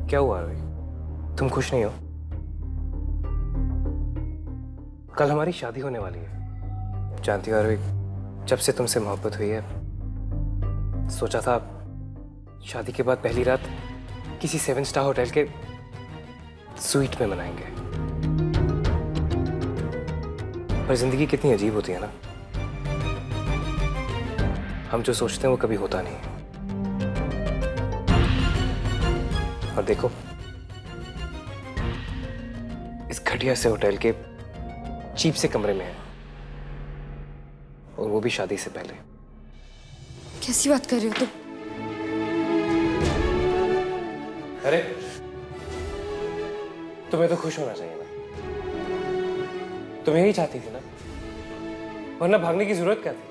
क्या हुआ रोही? तुम खुश नहीं हो? कल हमारी शादी होने वाली है, जानती हो रोही? जब से तुमसे मोहब्बत हुई है, सोचा था शादी के बाद पहली रात किसी 7 स्टार होटल के स्वीट में मनाएंगे। पर जिंदगी कितनी अजीब होती है ना, हम जो सोचते हैं वो कभी होता नहीं है। और देखो, इस घटिया से होटल के चीप से कमरे में है, और वो भी शादी से पहले। कैसी बात कर रहे हो तुम? अरे तुम्हें तो खुश होना चाहिए ना, तुम यही चाहती थी ना, वरना भागने की जरूरत क्या थी?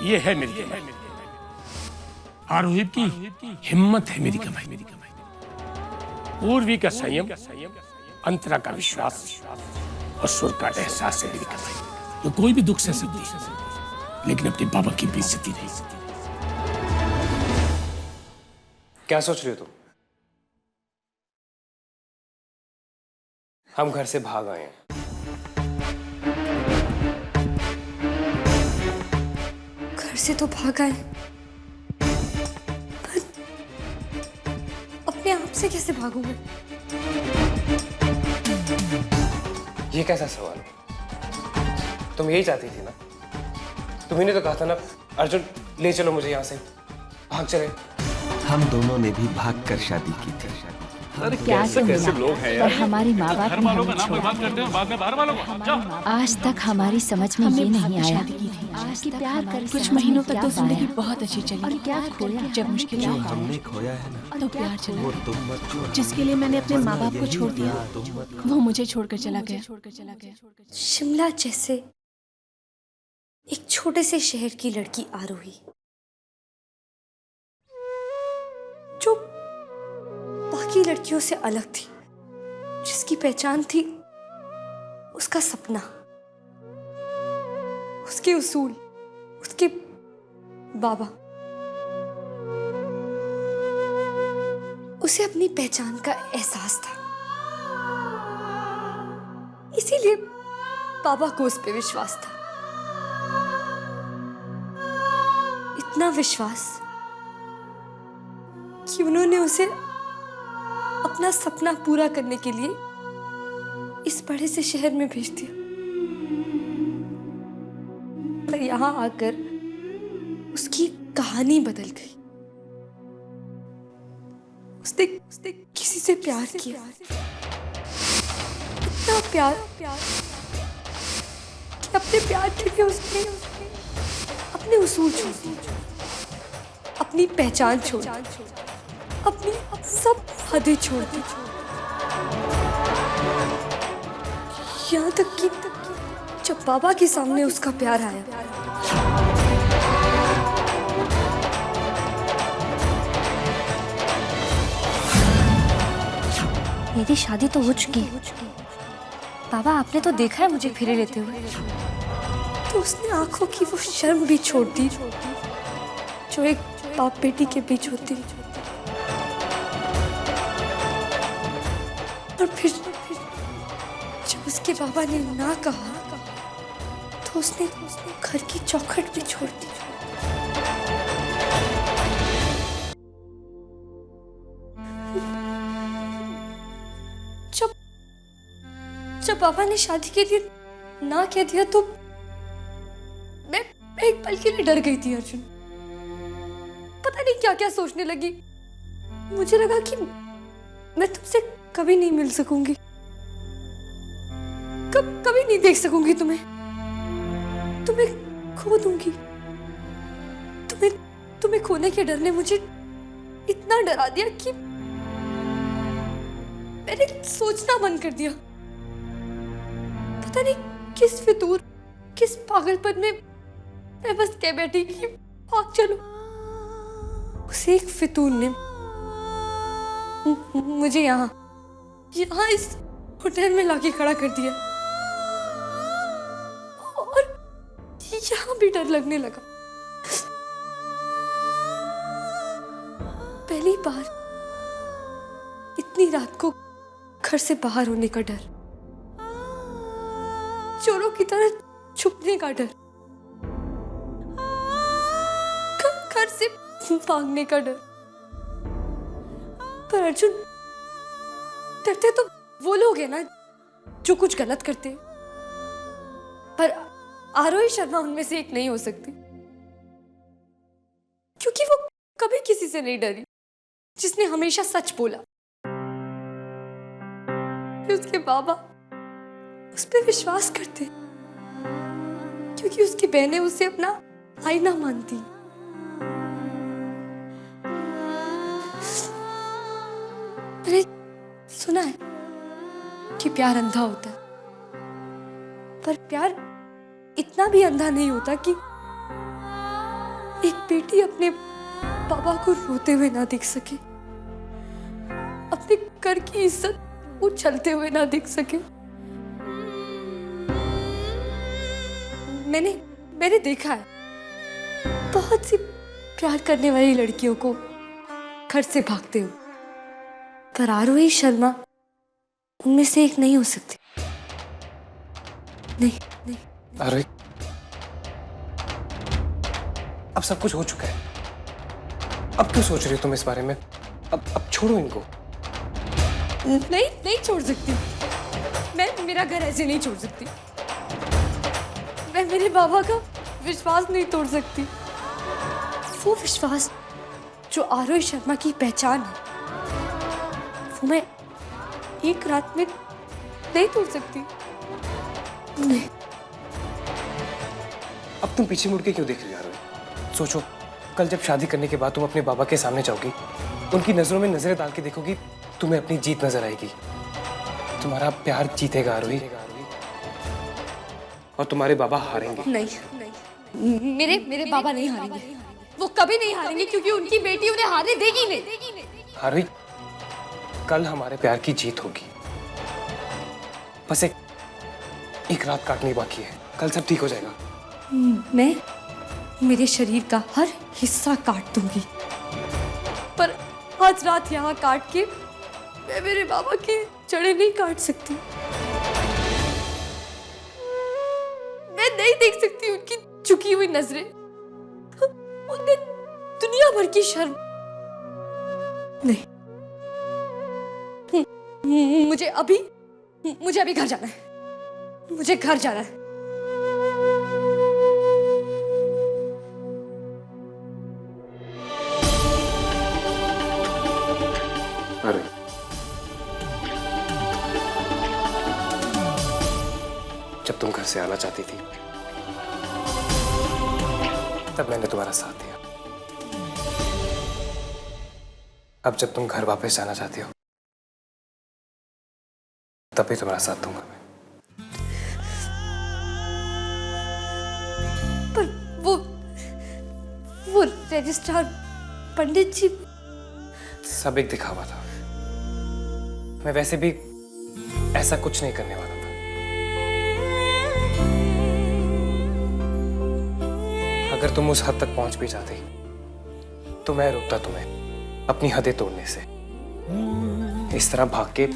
ये है मेरी कमाई, आरोही की हिम्मत है मेरी कमाई, पूर्वी का संयम, अंतरा का विश्वास और सुर का एहसास है मेरी कमाई, जो कोई भी दुख सह सकती है, लेकिन अपने बाबा की बेइज्जती नहीं। क्या सोच रही हो तुम? हम घर से भाग आए हैं। घर से तो भाग आए, पर अपने आप से कैसे भागूंगा? ये कैसा सवाल है? तुम यही चाहती थी ना? तुम्ही ने तो कहा था ना, अर्जुन ले चलो मुझे यहाँ से, भाग चले। हम दोनों ने भी भागकर शादी की थी। अरे कैसे लोग हैं यार? हमारे माँ बाप ने हमें छोड़ा। बात करते हैं बाद में बाहर वालों को। आज तक हमारी समझ में ये नहीं आया कि प्यार कर कुछ महीनों तक तो जिंदगी बहुत अच्छी चली और क्या खोया। जब मुश्किल जो आई हमने खोया है ना, तो प्यार चला वो तुम मत छोड़ो। जिसके लिए मैंने अपने माँ बाप को छोड़ दिया, तुम मत वो मुझे छोड़कर चला गया। शिमला जैसे एक छोटे से शहर की लड़की आरोही, जो बाकी लड़कियों से अलग थी, जिसकी पहचान थी उसका सपना, उसके उसूल, उसके बाबा। उसे अपनी पहचान का एहसास था, इसीलिए बाबा को उस पे विश्वास था। इतना विश्वास कि उन्होंने उसे अपना सपना पूरा करने के लिए इस बड़े से शहर में भेज दिया। पर यहां आकर उसकी कहानी बदल गई। उसने किसी से प्यार किया, इतना प्यार कि अपने प्यार के लिए उसने अपने उसूल छोड़ दिए, अपनी पहचान छोड़ दी, अपनी सब हदें छोड़ दी। यहाँ तक कि जब बाबा के सामने उसका प्यार आया, मेरी शादी तो हो चुकी है। बाबा आपने तो देखा है मुझे फेरे लेते हुए, तो उसने आंखों की वो शर्म भी छोड़ दी जो एक बाप बेटी के बीच होती। और फिर जब उसके बाबा ने ना कहा, तो उसने घर की चौखट भी छोड़ दी। जब बाबा ने शादी के लिए ना कह दिया, तो मैं एक पल के लिए डर गई थी अर्जुन। पता नहीं क्या क्या सोचने लगी। मुझे लगा कि मैं तुमसे कभी नहीं मिल सकूंगी, कभी नहीं देख सकूंगी तुम्हें खो दूंगी। तुम्हें खोने के डर ने मुझे इतना डरा दिया कि मैंने सोचना बंद कर दिया। पता नहीं किस फितूर, किस पागलपन में मैं बस कह बैठी कि भाग चलो। उसे एक फितूर ने मुझे यहाँ इस होटल में लाके खड़ा कर दिया, और यहाँ भी डर लगने लगा। पहली बार इतनी रात को घर से बाहर होने का डर, चोरों की तरह छुपने का डर, घर से भागने का डर। पर अर्जुन, डरते तो वो लोग हैं ना जो कुछ गलत करते, पर आरोही शर्मा उनमें से एक नहीं हो सकती, क्योंकि वो कभी किसी से नहीं डरी, जिसने हमेशा सच बोला। उसके बाबा उस पर विश्वास करते, क्योंकि उसकी बहनें उसे अपना आईना मानती। मैंने सुना है कि प्यार अंधा होता है, पर प्यार इतना भी अंधा नहीं होता कि एक बेटी अपने पापा को रोते हुए ना देख सके, अपने घर की इज्जत उछलते हुए ना देख सके। मैंने देखा है बहुत सी प्यार करने वाली लड़कियों को घर से भागते हुए, पर आरोही शर्मा उनमें से एक नहीं हो सकती। नहीं नहीं। आरोही, अब सब कुछ हो चुका है, अब क्यों सोच रही हो तुम इस बारे में? अब छोड़ो इनको। नहीं छोड़ सकती मैं, मेरा घर ऐसे नहीं छोड़ सकती। मैं मेरे बाबा का विश्वास नहीं तोड़ सकती, वो विश्वास जो आरोही शर्मा की पहचान है, वो मैं एक रात में नहीं तोड़ सकती। नहीं। अब तुम पीछे मुड़ के क्यों देख रही हो आरोही? सोचो, कल जब शादी करने के बाद तुम अपने बाबा के सामने जाओगी, उनकी नजरों में नजरें डाल के देखोगी, तुम्हें अपनी जीत नजर आएगी। तुम्हारा प्यार जीतेगा आरोही, और तुम्हारे बाबा हारेंगे। नहीं, मेरे बाबा नहीं हारेंगे, वो कभी नहीं हारेंगे, क्योंकि उनकी बेटी उन्हें हारने देगी नहीं। आरोही, कल हमारे प्यार की जीत होगी, बस एक रात काटनी बाकी है, कल सब ठीक हो जाएगा। मैं मेरे शरीर का हर हिस्सा काट दूंगी, पर आज रात यहाँ काट के मैं मेरे बाबा की जड़ें नहीं काट सकती। मैं नहीं देख सकती उनकी झुकी हुई नजरें, उनमें दुनिया भर की शर्म। नहीं, मुझे अभी घर जाना है, मुझे घर जाना है। अरे जब तुम घर से आना चाहती थी, तब मैंने तुम्हारा साथ दिया। अब जब तुम घर वापस जाना चाहती हो, तब भी तुम्हारा साथ दूंगा मैं। पर वो रजिस्ट्रार पंडित जी, सब एक दिखावा था। मैं वैसे भी ऐसा कुछ नहीं करने वाला था। अगर तुम उस हद तक पहुंच भी जाती, तो मैं रोकता तुम्हें अपनी हदें तोड़ने से, इस तरह भाग के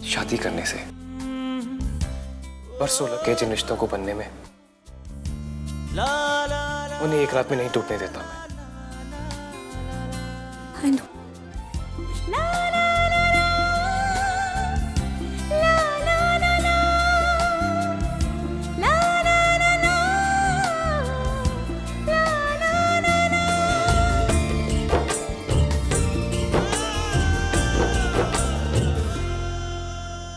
शादी करने से। बरसों लगे जिन रिश्तों को बनने में, उन्हें एक रात में नहीं टूटने देता मैं। I know.